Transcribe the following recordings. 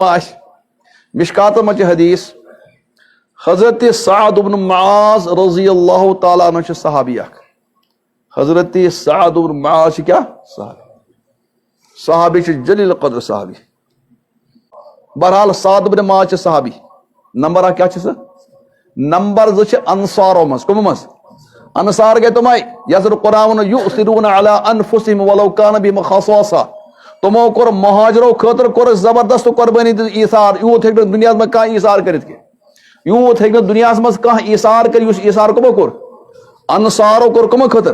مشکات مچ حدیث حضرت سعد بن معاذ رضی اللہ تعالیٰ عنہ صحابی حضرت سعد بن معاذ کیا صحابی جلیل قدر صحابی بہرحال سعد بن معاذ صحابی نمبر کیا نمبر زٕ انصارو مز کم مز انصار گئے تم یسر قرآن یؤثرون علی انفسهم ولو کان بہم خصاصہ تمو کور مہاجرو خاطر کور زبردست قربانی ایثار یوت ہیک دنیا میں کھانا ایثار کرت کی یوت ہیک دنیا مز کھانا ایثار کر اس ایثار کمو کور انصارو کور کم خاطر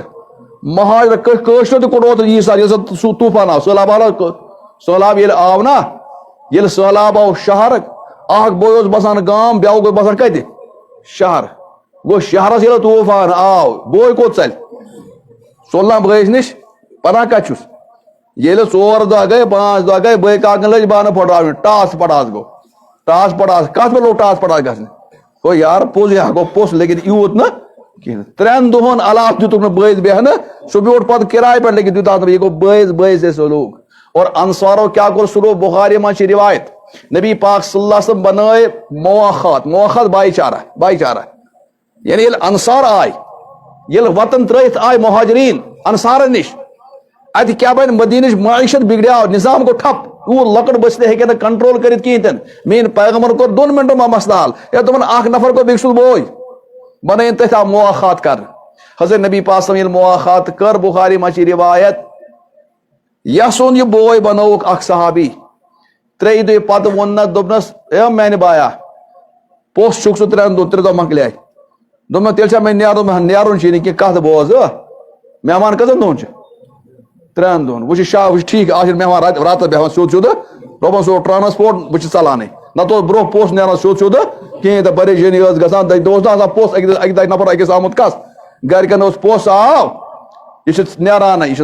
مہاجر کشر تہ کور ایثار یس طوفان آو سہلاب یل آو نا یل سہلاب آو شہر اخ بوے بسان گام بیاو گو بسان کتہ شہر گو شہرس یل طوفان آو بوے کوت ژل سہلاب بھائیس نش پتہ کت چھس یل 4 دہ گئے 5 دہ گئے بے کاکن لج بانہ پھٹراون ٹاس پڑاس گو ٹاس پڑاس کت پہ لوگ ٹاس پڑاس گھنہ گو یار پوز یہ گو پوس لیکن یوت نا کہین 3 دہن علاوہ دتک نا بٲیِس بیہنہ سہ بیوٹھ پتہ کرایہ پہ لیکن دیت یہ گو بٲیِس سے لوگ اور انصارو کیا کور سلو بخاری من روایت نبی پاک صلی اللہ علیہ وسلم بنائے مواخات بھائی چارہ یعنی یل انصار آئے یل وطن ترت آئے مہاجرین انصار نش ات کیا بن مدینہ معیشت بگڑیا نظام کو ٹھپ وہ لکڑ بچتے ہے کہ کنٹرول کرت کہین تن مین پیغمبر کو 2 منٹوں میں مسئلہ حل یا تمن اخ نفر کو بکسل بوئی بنائیں تھا مواخات کر حضرت نبی پاک صلی اللہ علیہ وسلم مواخات کر بخاری مچ روایت یسون یہ بوئی بنوک اخ صحابی 3 دہ پتہ ون دس اے میانہ بایا پوس چھک سہ 3 دہ مکلے دم تیل میں نیرن چھ کہ کت بوز مہمان کتن دہن 3 دہن وہ شاہ وہ ٹھیک آج مہمان رات بیہان سیود دپان سو ٹرانسپورٹ بہ چلانے نت برو پوس نیران سیود کہین تو پریشانی گھان دہ پوس اکہ دہ نفر اکس آمت کس گرکن پوس آو یہ نیران یہ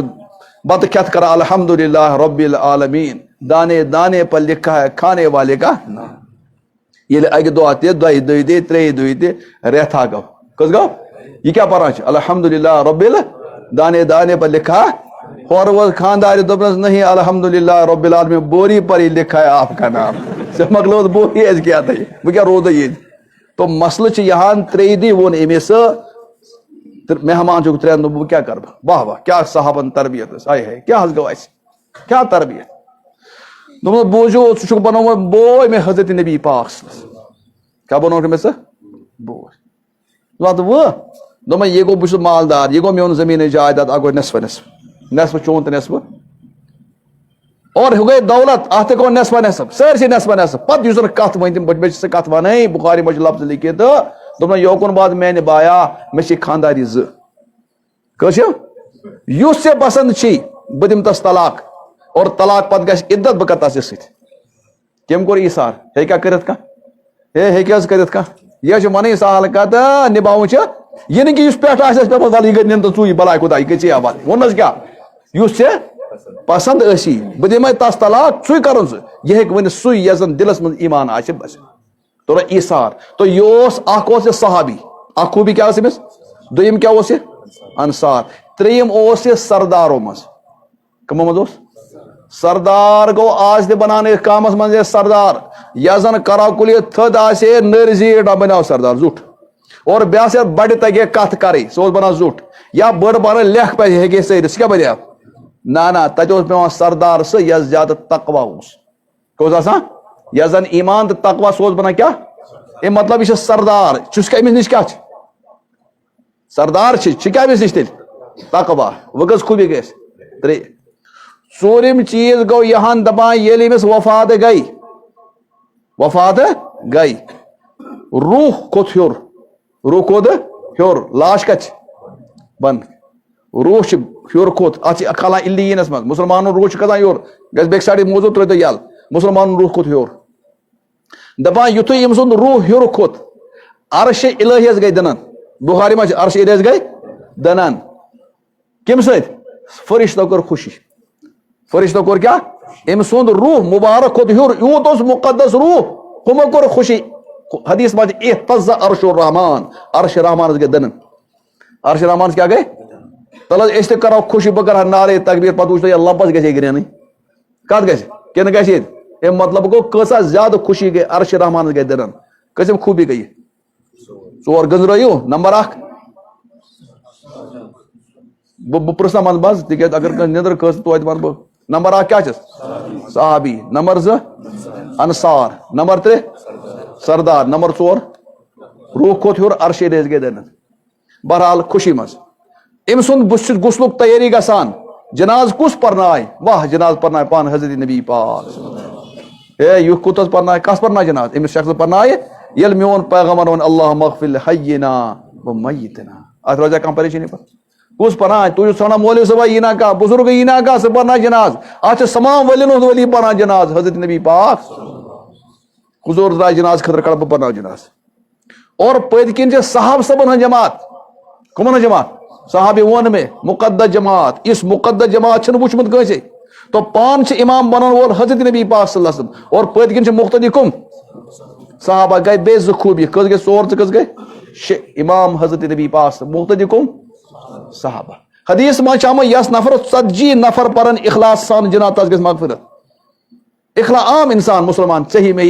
بتہ کھت کر الحمدللہ رب العالمین دانے دانے پر لکھا ہے کھانے والے کا نام یل اکہ دہ تہ 2 دہ تہ 3 دہ تہ ریتھا گو کس گو یہ کیا پران الحمدللہ رب دانے دانے پر لکھا اور وہ خاندار دپنس نہیں الحمدللہ رب العالمین بوری پر ہی لکھا ہے آپ کا نام سے مکلوت بوری ایز کیا تھا وہ کیا روز یہ تو مسئلہ یہاں 3 دہ ون امس مہمان چھ 3 دہ کیا کر واہ واہ کیا صحابن تربیت آئے ہے کیا گو اس کیا تربیت دم بوجو سہ بنو بوئے میں حضرت نبی پاک کیا بنو میں سہ بوئے دم یہ گو بس مالدار یہ گو میون زمین جائیداد گو نصف چون تو نصف اور ہو گئی دولت ات گو نصف سرسی نصف پتہ اس کت ون تم بچ سہ کت ون بخاری مجھ لفظ لکھت دم یوکن بعد میانہ بایا مے خانداری زش پسند چھی بہ دم تس طلاق اور طلاق پتہ گھس عدت بہ کر تس کم کور ایثار ہے کیا کرت کرت یہ من سہل کت نباؤن یہ نہیں کہ اس پہ ول یہ نن تو ژوی بلائی خدا یہ گی آباد ونس کیا اس پسند اسی بہ دمے تس طلاق ژوی کرن سہ یہ ون سُے یس زن دلس من ایمان آسہ بس تو ایثار تو یہ اخ صحابی اخ خوبی کیا امس دویم کیا انصار 3یم یہ سردارو مز کمو مز سردار گو آج تہ بنانے کامس من سردار یا زن کرا کلی تھد آسے نر زیٹ بناو سردار زٹ اور بیاس بڑ تگہ کت کرے سہ بنان زٹ یا بڑ بن لکھ پہ ہیکے سر سہ کیا بنیا نا تتہ پیوان سردار سہ یس زیادہ تقوا کس آسان یس زن ایمان تو تقوا سہ بنان کیا اے مطلب یہ سردار چس کیا امس نش کیا سردار کیا امس نش تیل تقوا وہ کس خوبی گیس 4م چیز گو یہاں دپان یل امس وفات گئی روح کھوت ہیور روح کھوت ہیور لاش کت بند روح ہیور کھوت ات کھالان الینس من مسلمان روح کھسان ہیور گھس بیک سائڈ موضوع تر تو یل مسلمان روح کھوت ہیور دپان یتھے یم سن روح ہیور کھوت عرش الہیس گئی دنن بخاری مجھ عرش الہیس گئی دنن کم ست فرشتو کر خوشی فرشتو کور کیا ام سند روح مبارک کھوت ہیور یوت مقدس روح ہمو کور خوشی حدیث مجھ اہتز عرش الرحمان عرش رحمان گئی دنن عرش رحمان کیا گئی تلس اس تہ کرو خوشی بہ کر نعرے تکبیر پتہ وچھ یہ لبس گژھِ گرینٕے کتھ گژھِ کِنہٕ گژھِ ییٚتہِ اے مطلب گو کسا زیادہ خوشی گئی عرش رحمان گئی درن قسم خوبی گئی ژور گنزرٲیِو نمبر 1 بہٕ پرٛژھنا منٛز بس تِکیٛازِ اگر کٲنٛسہِ نیٚدٕر کھٔژ توتہِ ونہٕ بہٕ نمبر 1 کیٛاہ چھس صحابی نمبر 2 انصار نمبر 3 سردار نمبر 4 روح کھوٚت ہیوٚر عرشِ ریز گٔے دٔرِتھ بہرحال خوشی منٛز أمۍ سُنٛد بہٕ چھُس غسلُک تیٲری گژھان جناز کُس پرنایہِ واہ جناز پرنایہِ پانہٕ حضرت نبی پاک ہے یہِ کوٚت حظ پرنایہِ کس پرنایہِ جناز أمِس شخصس پرنایہِ ییٚلہِ میون پیغمبر ووٚن اللہُمَ اغفر لحینا و میتنا اتھ روزیا کانٛہہ پریشٲنی پتہٕ کُس پرنایہِ تُہۍ چھُو ژھانڈان مولوی صٲبا یی نا کانٛہہ بُزرگ یی نا کانٛہہ سُہ پرنایہِ جناز اتھ چھِ تمام ؤلین ہُنٛد ؤلی پران جناز حضرت نبی پاک حضور درٛاے جناز خٲطرٕ کڑٕ بہٕ پرناو جناز اور پٔتۍ کِنۍ چھِ صحاب صٲبن ہٕنٛز جماعت کٕمن ہٕنٛز جماعت صحابی ووٚن مےٚ مُقدس جماعت یُس مُقدس جماعت چھُنہٕ وٕچھمُت کٲنٛسے تو پانہٕ چھِ امام بنن وول حضرت نبی پاک صلی اللہ علیہ وسلم اور پٔتۍ کِنۍ چھِ مُقتدی کٕم صحابہ گٔے بیٚیہِ 2 خوٗبی کٔژ گٔے 4 تہٕ کٔژ گٔے 6 امام حضرت نبی پاک مُقتدی کٕم صحابہ حدیث منٛز چھِ آمُت یس نفر 40 نفر پرن اخلاص سان جناب تس گژھِ مغفرت اخلاص عام انسان مسلمان صحیح میں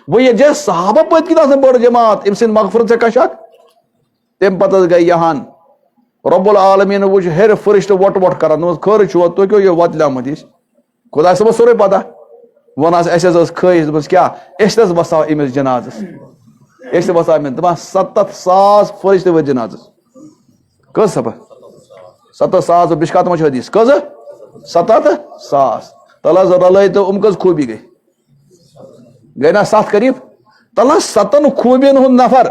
وہ یہ جیسے صحابہ پٔتۍ کِنۍ آسان بٔڑ جماعت أمۍ سٕنٛدِ مغفرت ژےٚ کانٛہہ شک تمہِ پتہٕ حظ گٔے یہان رب العالمیٖن وٕچھ ہیرِ فرشتہٕ وۄٹ کران دوٚپمس خٲرٕے چھُوا تُہۍ کیٛاہ یہِ وۄتلیومُت یہِ خۄدا صٲبس سورُے پتہ وۄنۍ حظ اَسہِ حظ ٲس خٲہِش دوٚپمس کیٛاہ أسۍ تہِ حظ وساو أمِس جنازس أسۍ تہِ وساو أمِس دپان 70,000 فرشتہٕ ؤتھۍ جنازس کٔژ سبا 70,000 بشکات منٛز چھُ حدیث کٔژ 70,000 تل حظ رلٲے تہٕ کٔژ خوٗبی گٔے نا 7 قریٖب تل حظ 7 خوٗبین ہُنٛد نفر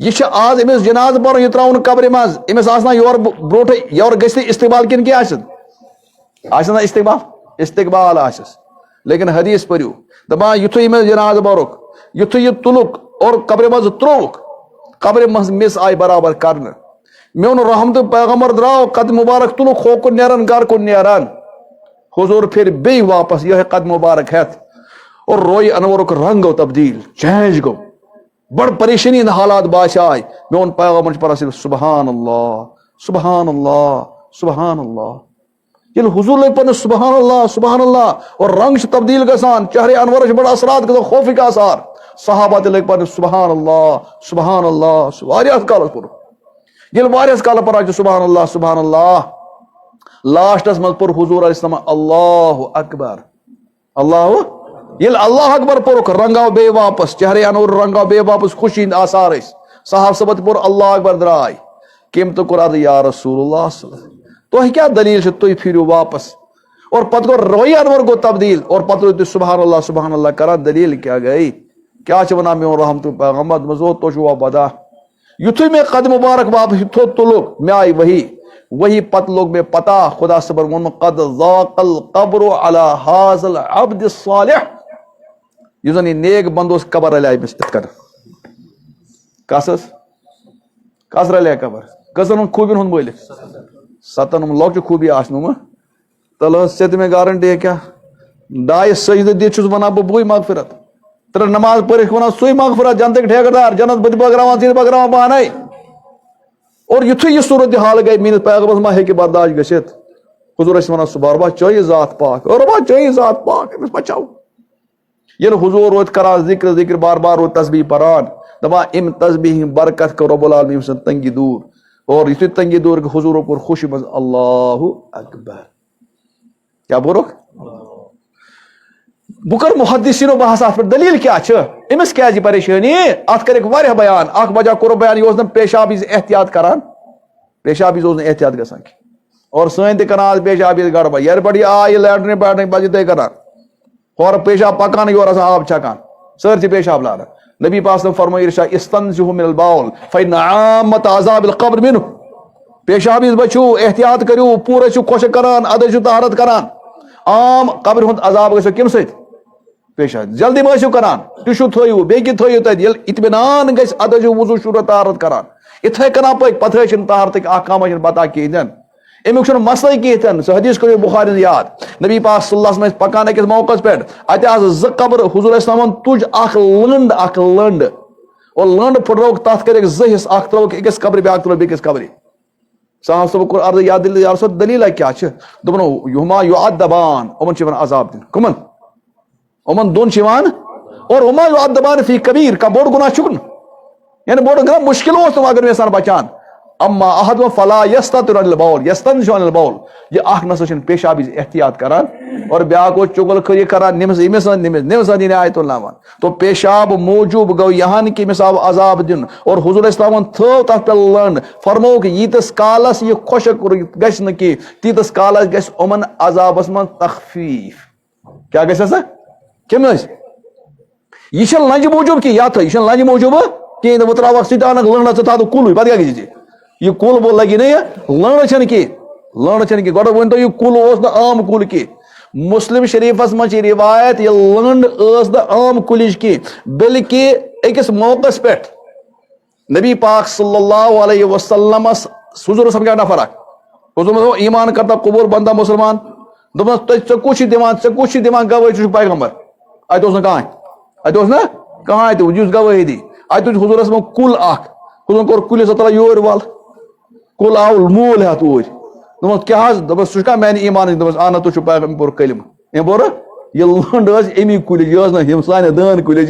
یہ چھِ آز أمِس جناز پرُن یہِ تراوُن قبرِ منٛز أمِس آسنا یورٕ برونٛٹھٕے یورٕ گژھِ نہٕ استقبال کِنہٕ کیٛاہ آسٮ۪س نا استقبال آسٮ۪س لیکن حدیث پٔرِو دپان یُتھُے أمِس جناز برُکھ یُتھُے یہِ تُلُکھ اور قبرِ منٛز ترٛووُکھ قبرِ منٛز مِس آیہِ برابر کرنہٕ میون رحمتہٕ پیغمبر درٛاو قد مُبارک تُلُکھ ہو کُن نیران گرٕ کُن نیران حضوٗر پھِرِ بیٚیہِ واپس یِہوٚے قد مُبارک ہٮ۪تھ اور رویہِ انورُک رنٛگ گوٚو تبدیٖل چینج گوٚو بڑ پریشٲنی ہٕنٛدۍ حالات باسیے میون پیغمبر چھُ پران صرف سبحان اللہ سبحان اللہ سبحان اللہ ییٚلہِ حضوٗر لٔگۍ پنُن سبحان اللہ اور رنٛگ چھُ تبدیٖل گژھان چہرے انورس چھِ بڑٕ اثرات گژھان خوفٕکۍ آثار صحابہ تہِ لٔگۍ پنُن سبحان اللہ واریاہس کالس پوٚرُکھ ییٚلہِ واریاہس کالس پران چھِ سبحان اللہ لاسٹس منٛز پوٚر حضوٗر علیہ السلام اللہ اکبر ییٚلہِ اللہ اکبر پوٚرُکھ رنٛگ آو بیٚیہِ واپس چہرے انور رنٛگ آو بیٚیہِ واپس خوشی ہٕنٛدۍ آثار ٲسۍ صحابہ صٲبن تہِ پوٚر اللہ اکبر درٛاے کٔمۍ تہِ کوٚر عرض یا رسول اللہ تۄہہِ کیٛاہ دلیٖل چھِ تُہۍ پھِرِو واپس اور پتہٕ گوٚو رویہِ انور گوٚو تبدیٖل اور پتہٕ روٗدۍ تُہۍ سبحان اللہ کران دلیٖل کیٛاہ گٔے کیٛاہ چھِ ونان میون رحمتُک پیغمبر دوٚپمس او تُہۍ چھُوا پتہ یُتھُے مےٚ قد مُبارک واپس تھوٚد تُلُکھ مےٚ آیہِ وہی پتہٕ لوٚگ مےٚ پتہ خۄدا صٲبن ووٚنمُت قد ذاق القبر علی حاذ العبد الصالح یُس زن یہِ نیک بنٛد اوس قبر رلیٛاے أمِس یِتھ کٔنۍ کس رلیٛاے قبر کٔژن ہُنٛد خوٗبین ہُنٛد مٲلِک 7 لۄکچہِ خوٗبی آسنہٕ تل حظ ژےٚ تہِ مےٚ گارنٹی کیٛاہ 2 سجدٕ دِتھ چھُس ونان بہٕ مغفرت 3 نماز پٔرِتھ ونان سُے مغفرت جنتٕکۍ ٹھیکہٕ جنت بہٕ تہِ بٲگراوان ژٕ تہِ بٲگراوان پانے اور یُتھُے یہِ صوٗرت حال گٔے میٲنِس پیغمبرس ما ہیٚکہِ برداشت گٔژھِتھ حضوٗر ٲسۍ ونان صُبحن چٲنی ذات پاک چٲنی ذات پاک أمِس بچاو ییٚلہِ حضوٗر روٗد کران ذِکر بار بار روٗد تسبیح پران دپان امہِ تسبیح ہٕنٛدۍ برکت کٔر رۄب العالمیٖن أمۍ سٕنٛز تنگی دوٗر اور یُتھُے تنگی دوٗر گٔے حضوٗرو کوٚر خوشی منٛز اللہ اکبر کیٛاہ پوٚرُکھ بہٕ کرٕ محدثیٖنو بحث اتھ پٮ۪ٹھ دلیٖل کیٛاہ چھِ أمِس کیٛازِ یہِ پریشٲنی اتھ کٔرِکھ واریاہ بیان اکھ وجہ کوٚرُکھ بیان یہِ اوس نہٕ پیشاب وِزِ احتیاط کران پیشاب وِزِ اوس نہٕ احتیاط گژھان کینٛہہ اور سٲنۍ تہِ کران آز پیشاب وِزِ گڑبڑ یورٕ پٮ۪ٹھ یہِ آے یہِ لیٹرِن ویٹرِن پتہٕ یِتھٕے کران ہورٕ پیشاب پکان یورٕ آسان آب چھکان سٲرسٕے پیشاب لاران نبی پاک صٲبن فرمٲو ارشاد استنزہوا من البول فإن عامة عذاب القبر منه پیشاب وِزِ بچو احتیاط کٔرِو پوٗرٕ ٲسِو خۄشک کران ادٕ ٲسِو طہارت کران عام قبرِ ہُنٛد عذاب گژھِو کمہِ سۭتۍ پیشاب جلدی ما ٲسِو کران ٹِشوٗ تھٲیِو بیٚیہِ کینٛہہ تھٲیِو تتہِ ییٚلہِ اطمینان گژھِ ادٕ ٲسِو وضوٗ شروٗع طہارت کران یِتھٕے کٔنۍ پٔکۍ پتہٕ چھِنہٕ طہارتٕکۍ اکھ کامہ چھِنہٕ پتہ کِہیٖنۍ امیُک چھُنہٕ مسلے کِہیٖنۍ سُہ حدیث کٔرِو بخاری ہُنٛد یاد نبی پاک صلی اللہ علیہ وسلم ٲسۍ پکان أکِس موقعس پٮ۪ٹھ اتہِ آسہٕ 2 قبر حضوٗر اسلامن تُج اکھ لٔنٛڈ اور لٔنٛڈ پھٕٹرٲوٕکھ تتھ کٔرِکھ 2 حِصہٕ اکھ ترٲوٕکھ أکِس قبرِ بیاکھ ترٲو بیٚکِس قبرِ صاحب صٲبن کوٚر عرض یا دلیٖلہ کیٛاہ چھِ دوٚپُن یُہما یُعذبان یِمن چھِ یِوان عذاب دِنہٕ کٕمن یِمن دۄن چھِ یِوان اور وما یعذبان فی کبیر کا بوڑ گناہ چھُکھ نہٕ یعنی بوڑ گناہ مشکل اوس تِم اگر اِنسان بچان اما احد فلا یستتر عن البول یستنشق عن البول یہ اکھ نسا چھُنہٕ پیشابٕچ احتیاط کران اور بیاکھ اوس چُگل خٲری کران نِمس دِنہِ آیت اللہ ون تو پیشاب موجوب گوٚو یہاں کہ أمِس آو عذاب دِنہٕ اور حضور اسلامن تھٲو تتھ پٮ۪ٹھ لٔنڈ فرمووُکھ ییٖتِس کالس یہِ خۄشک گژھِ نہٕ کینٛہہ تیٖتِس کالس گژھِ یِمن عذابس منٛز تخفیٖف کیٛاہ گژھِ ہسا کٔمۍ ٲسۍ یہ چھنہٕ لنجہِ موٗجوٗب کینٛہہ یتھ یہِ چھنہٕ لنجہِ موٗجوٗب کینٛہہ بہٕ تراوکھ ژٕ تہِ انکھ لٔنڈ ژٕ تھاو کُلُے پتہٕ کیٛاہ گژھِ یہ کُل وُل لگی نہ یہ لٔنڈ چھنہٕ کینٛہہ لٔنڈ چھنہٕ کینٛہہ گۄڈٕ ؤنۍتو یہِ کُل اوس نہٕ عام کُل کینٛہہ مسلم شریفس منٛز چھِ روایت یہِ لٔنڈ ٲس نہٕ عام کُلِچ کینٛہہ بلکہِ أکِس موقعس پٮ۪ٹھ نبی پاک صلی اللہ علیہ وسلمس حضور سمجھا نفر اکھ حضور ایمان کرتا قبول بندا مسلمان دوٚپنس ژےٚ کُس چھُ دِوان گوٲہی ژٕ چھُکھ پیغمبر اتہِ اوس نہٕ کٕہۭنۍ تہِ یُس گوٲہی دی اتہِ تُج حضورس منٛز کُل اکھ حضورن کوٚر کُلِس تلا یور ول کُل آو موٗل ہٮ۪تھ اوٗرۍ دوٚپمس کیٛاہ حظ دوٚپمس ژٕ چھُکھا میانہِ ایمانٕچ دوٚپمس اہن تُہۍ چھُو پیغمبر پوٚر کلمہٕ أمۍ پوٚر یہِ لٔنڈ ٲس امی کُلِچ یہِ ٲس نہٕ یِم سانہِ دٲن کُلِچ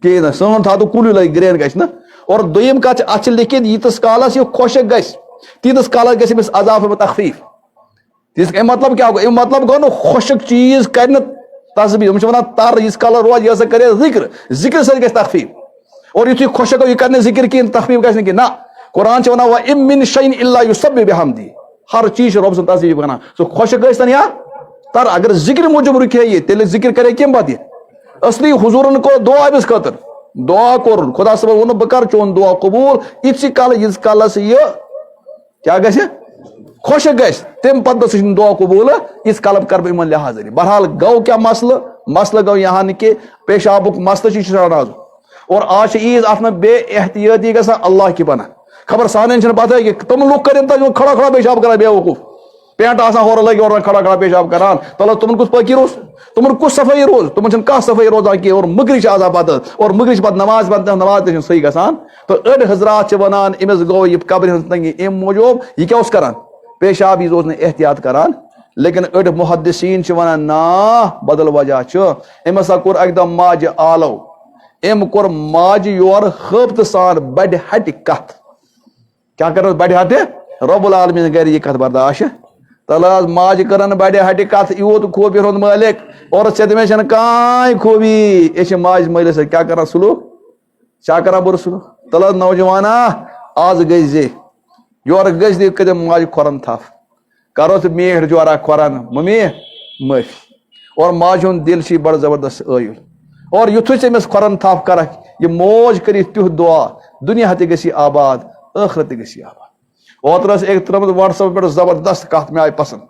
کِہیٖنۍ نہٕ سٲن تھاو تہٕ کُلُے لگہِ گرین گژھِ نہٕ اور دوٚیِم کتھ چھِ اتھ چھِ لیکھِتھ ییٖتِس کالس یہِ خۄشک گژھِ تیٖتِس کالس گژھِ أمِس عذاب تخفیٖف اَمہِ مطلب کیٛاہ گوٚو اَمہِ مطلب گوٚو نہٕ خۄشک چیٖز کرِ نہٕ تصبیٖر یِم چھِ ونان تر ییٖتِس کالس روزِ یہِ ہسا کرِ ذکر سۭتۍ گژھِ تخفیٖف اور یُتھُے خۄشک گوٚو یہِ کرِ نہٕ ذکر کِہیٖنۍ تخفیٖف گژھِ نہٕ کینٛہہ نہ قرآن چھِ ونان وَإِن مِن شَيْءٍ إِلَّا يُسَبِّحُ بِحَمْدِهِ ہر چیز چھُ رۄب سُنٛد تصبیٖح کران سُہ خۄشک ٲسۍتن یا تر اگر ذکر موٗجوٗب رُکہِ ہے یہِ تیٚلہِ ذکر کرے کمہِ پتہٕ یہِ اصلی حضوٗرن کوٚر دعا أمِس خٲطرٕ دعا کوٚرُن خۄدا صٲبن ووٚنُن بہٕ کرٕ چون دعا قبوٗل ییٖتِسٕے کالس ییٖتِس کالس یہِ کیٛاہ گژھِ خۄشک گژھِ تمہِ پتہٕ گژھِ چھُنہٕ دعا قبوٗل ییٖتِس کالس کرٕ بہٕ یِمن لحاظ بہرحال گوٚو کیٛاہ مسلہٕ گوٚو یہاں نہٕ کہِ پیشابُک مسلہٕ چھُ رٹان آز اور آز چھِ عیٖز اتھ منٛز بے احتیٲطی گژھان اللہ کہِ پناہ خبر سانٮ۪ن چھنہٕ پتہ کہ تِم لُکھ کرن تتہِ کھڑا کھڑا پیشاب کران بے وقوٗف پینٹ آسان ہورٕ لٲگِتھ اورٕ کھڑا کھڑا پیشاب کران تلہٕ تِمن کُس پٲقی روز تِمن کُس صفٲیی روز تِمن چھنہٕ کانٛہہ صفٲیی روزان کینٛہہ اور مٕکرِ چھِ آسان پتہٕ اور مٕکرِ چھِ پتہٕ نماز پتہٕ نماز تہِ چھنہٕ صحیح گژھان تہٕ أڑۍ حضرات چھِ ونان أمِس گوٚو یہِ قبرِ ہٕنٛز تنگی امہِ موٗجوٗب یہِ کیٛاہ اوس کران پیشاب یہِ اوس نہٕ احتیاط کران لیکن أڑۍ محدثیٖن چھِ ونان نا بدل وجہ چھُ أمۍ ہسا کوٚر اکہِ دۄہ ماجہِ آلو أمۍ کوٚر ماجہِ یورٕ ہٲبتہٕ سان بڑِ ہٹہِ کتھ کیٛاہ کرن بڑِ ہٹہِ رۄب العالمیٖن گرِ یہِ کتھ برداشت تلہٕ حظ ماجہِ کٔرن بڑِ ہٹہِ کتھ یوٗت خوٗبی ہُنٛد مٲلِک اور ژےٚ دِمے چھنہٕ کٕہۭنۍ خوٗبی أسۍ چھِ ماجہِ مٲلِس سۭتۍ کیٛاہ کران سلوٗک کیٛاہ کران بُرٕ سلوٗک تلہٕ حظ نوجوانا آز گٔژھۍ زِ یورٕ گٔژھۍ دِ کٔرِتھ ماجہِ کھۄرن تھپھ کروس میٖٹھ جورا کھۄرن ممی معٲفی اور ماجہِ ہُنٛد دِل چھِ بڑٕ زبردست ٲیُل اور یُتھُے ژٕ أمِس کھۄرن تھپھ کرکھ یہِ موج کٔرِتھ تیُتھ دعا دُنیا تہِ گژھِ آباد ٲخرت تہِ گژھِ آباد اوترٕ ٲس أکۍ ترٲومٕژ وٹس ایپس پٮ۪ٹھ زبردست کتھ مےٚ آیہِ پسنٛد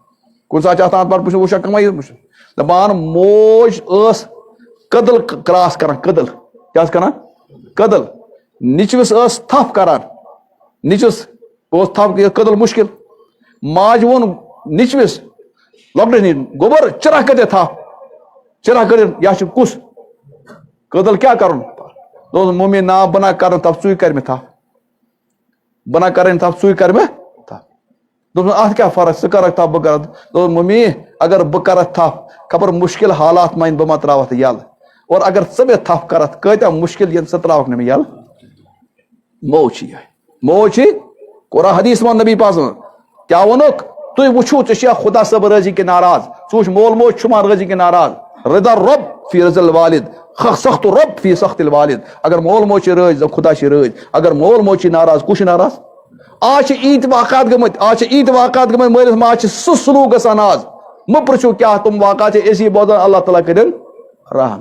کُنہِ ساتہٕ چھِ آسان پتہٕ وٕچھان وٕچھان کمٲے وٕچھان دپان موج ٲس کٔدٕل کراس کران کٔدٕل کیٛاہ ٲس کران کٔدٕل نیچوِس ٲس تھپھ کران نیچوِس اوس تھپھ کٔدٕل مُشکل ماجہِ ووٚن نیچوِس لۄکٹِس نِش گوٚبُر چِرا کٔرِتھ تھپھ چِرا کٔرِتھ یا چھُ کُس کٔدٕل کیٛاہ کرُن دوٚپُس ممی نا بہٕ نہ کرٕ تھپھ ژٕے کر مےٚ تھپھ بہٕ نہ کرٕنۍ تھپھ ژٕے کر مےٚ تھپھ دوٚپُن اتھ کیٛاہ فرق ژٕ کرکھ تھپھ بہٕ کرکھ دوٚپُن ممی اگر بہٕ کرکھ تھپھ خبر مُشکل حالات ما یِن بہٕ ما تراوتھ یلہٕ اور اگر ژٕ مےٚ تھپھ کرکھ کۭتیاہ مُشکل یِن ژٕ تراوکھ نہٕ مےٚ یلہٕ موج چھِ یِہے موج چھِ قرآن حدیث ووٚن نبی پاک کیٛاہ ووٚنُکھ تُہۍ وٕچھِو ژےٚ چھا خۄدا صٲب رٲضی کہِ ناراض ژٕ وٕچھ مول موج چھُما رٲضی کہِ ناراض رضا رۄب فی رضا الوالد سخت رۄب فی سخت الوالد اگر مول موج چھِ رٲضۍ دَپ خۄدا چھِ رٲضۍ اگر مول موج چھِ ناراض کُس چھُ ناراض آز چھِ ییٖتۍ واقعات گٔمٕتۍ مٲلِس ماجہِ چھِ سُہ سلوٗک گژھان آز مہٕ پرٕٛژھِو کیٛاہ تِم واقعات چھِ أسی بوزان اللہ تعالیٰ کٔرِنۍ رحم